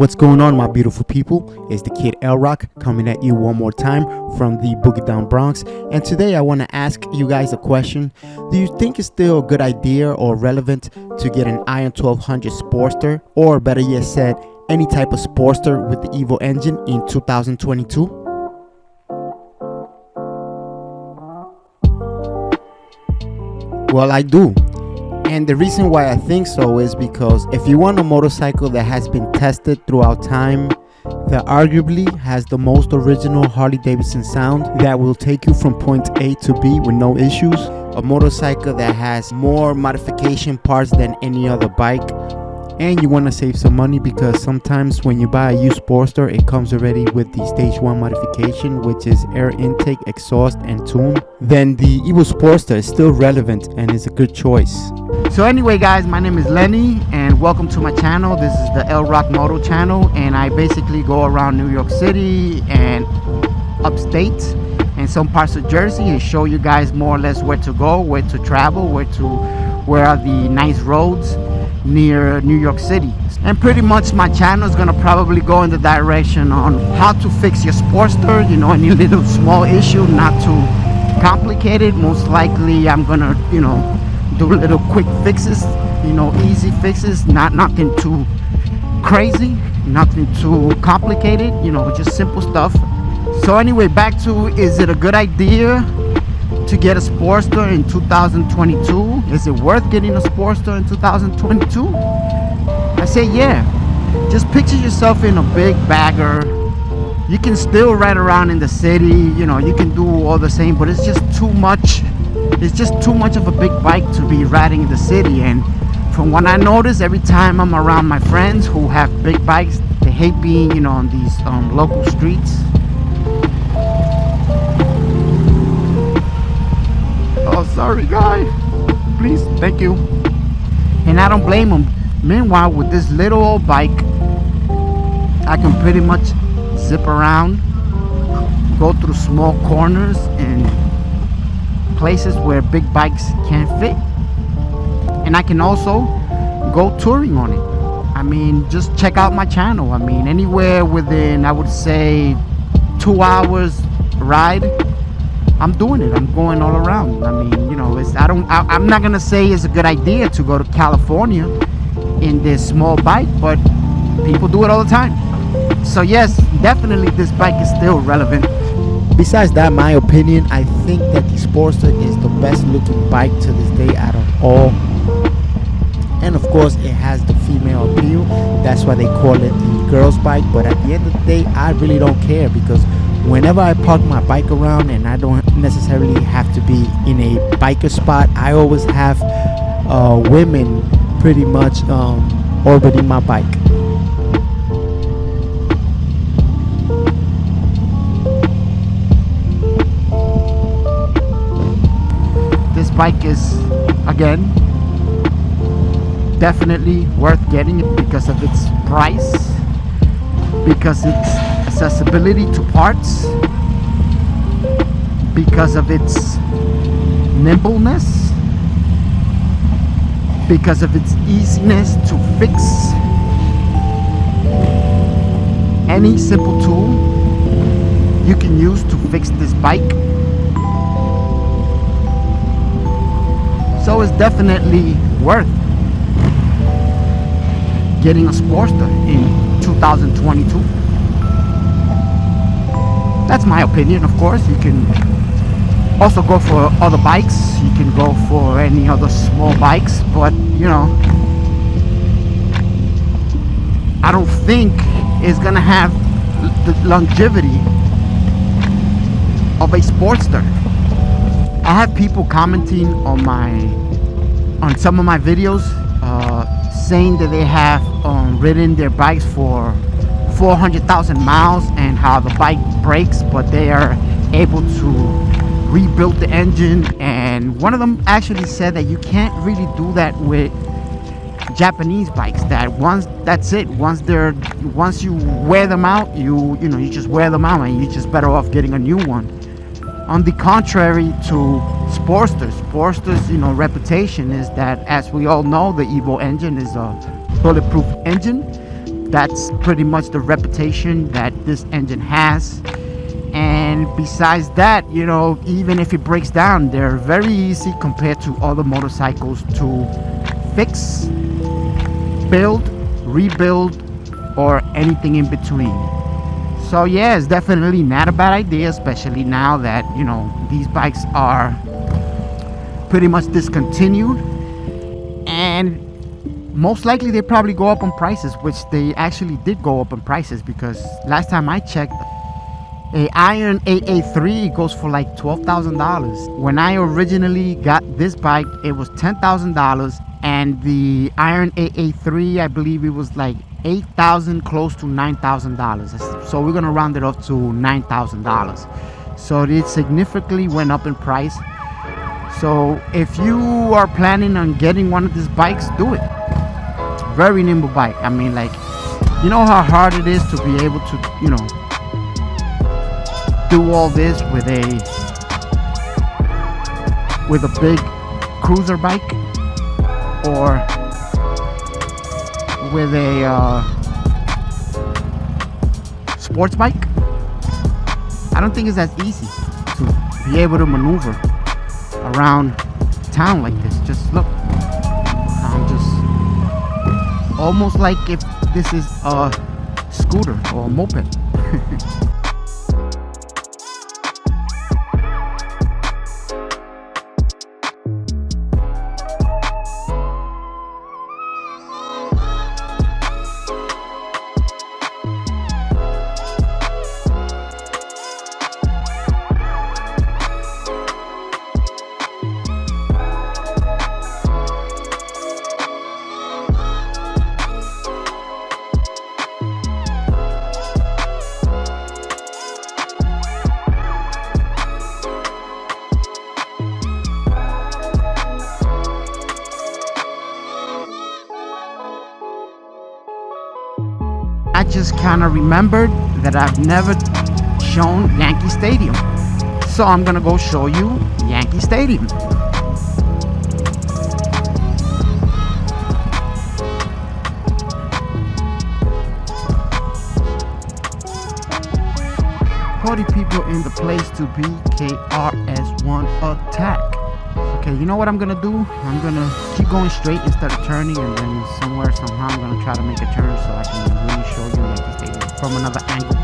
What's going on, my beautiful people? It's the kid L Rock coming at you one more time from the Boogie Down Bronx. And today I want to ask you guys a question. Do you think it's still a good idea or relevant to get an Iron 1200 Sportster, or better yet said, any type of Sportster with the EVO engine in 2022? Well, I do. And the reason why I think so is because if you want a motorcycle that has been tested throughout time, that arguably has the most original Harley-Davidson sound, that will take you from point A to B with no issues, a motorcycle that has more modification parts than any other bike, and you want to save some money because sometimes when you buy a used Sportster, it comes already with the stage 1 modification, which is air intake, exhaust, and tune, then the EVO Sportster is still relevant and is a good choice. So anyway guys, my name is Lenny and welcome to my channel. This is the L Rock Moto channel, and I basically go around New York City and upstate and some parts of Jersey and show you guys more or less where to go, where to travel, where are the nice roads near New York City. And pretty much my channel is gonna probably go in the direction on how to fix your Sportster, you know, any little small issue, not too complicated. Most likely I'm gonna, you know, do little quick fixes, you know, easy fixes, nothing too crazy, nothing too complicated, you know, just simple stuff. So anyway, back to, is it a good idea to get a Sportster in 2022? Is it worth getting a Sportster in 2022? I say yeah. Just picture yourself in a big bagger. You can still ride around in the city, you know, you can do all the same, but it's just too much. It's just too much of a big bike to be riding in the city. And from what I notice, every time I'm around my friends who have big bikes, they hate being, you know, on these local streets. Oh, sorry guy, please, thank you. And I don't blame them. Meanwhile, with this little old bike, I can pretty much zip around, go through small corners and places where big bikes can't fit. And I can also go touring on it. I mean, just check out my channel. I mean, anywhere within, I would say, 2 hours ride, I'm doing it. I'm going all around. I mean, you know, I'm not gonna say it's a good idea to go to California in this small bike, but people do it all the time. So yes, definitely this bike is still relevant. Besides that, my opinion, I think that the Sportster is the best looking bike to this day out of all. And of course, it has the female appeal. That's why they call it the girl's bike. But at the end of the day, I really don't care, because whenever I park my bike around and I don't necessarily have to be in a biker spot, I always have women pretty much orbiting my bike. This bike is, again, definitely worth getting it because of its price, because its accessibility to parts, because of its nimbleness, because of its easiness to fix. Any simple tool you can use to fix this bike. So it's definitely worth getting a Sportster in 2022. That's my opinion, of course. You can also go for other bikes. You can go for any other small bikes, but you know, I don't think it's gonna have the longevity of a Sportster. I have people commenting on some of my videos saying that they have ridden their bikes for 400,000 miles and how the bike breaks, but they are able to rebuild the engine. And one of them actually said that you can't really do that with Japanese bikes, that that's it, once you wear them out, you just wear them out and you're just better off getting a new one. On the contrary to Sportster's, reputation is that, as we all know, the EVO engine is a bulletproof engine. That's pretty much the reputation that this engine has. And besides that, you know, even if it breaks down, they're very easy compared to other motorcycles to fix, build, rebuild, or anything in between. So yeah, it's definitely not a bad idea, especially now that, you know, these bikes are pretty much discontinued, and most likely they probably go up on prices, which they actually did go up on prices, because last time I checked, a Iron AA3 goes for like $12,000. When I originally got this bike, it was $10,000, and the Iron AA3, I believe it was like $8,000, close to $9,000. So we're gonna round it up to $9,000. So it significantly went up in price. So if you are planning on getting one of these bikes, do it. Very nimble bike. I mean, like, you know how hard it is to be able to, you know, do all this with a big cruiser bike, or with a sports bike. I don't think it's as easy to be able to maneuver around town like this. Just look, I'm just almost like if this is a scooter or a moped. I just kind of remembered that I've never shown Yankee Stadium, so I'm gonna go show you Yankee Stadium. Party people in the place to be, KRS1 attack. Okay, you know what I'm gonna do? I'm gonna keep going straight instead of turning, and then somewhere, somehow, I'm gonna try to make a turn so I can really show you Yankee Stadium from another angle.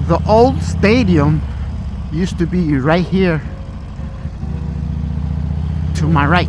The old stadium used to be right here to my right.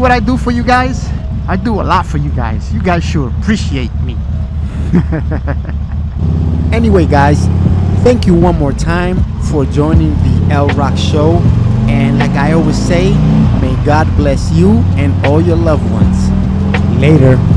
what I do for you guys? I do a lot for you guys. You guys should appreciate me. Anyway, guys, thank you one more time for joining the L Rock Show. And like I always say, may God bless you and all your loved ones. Later.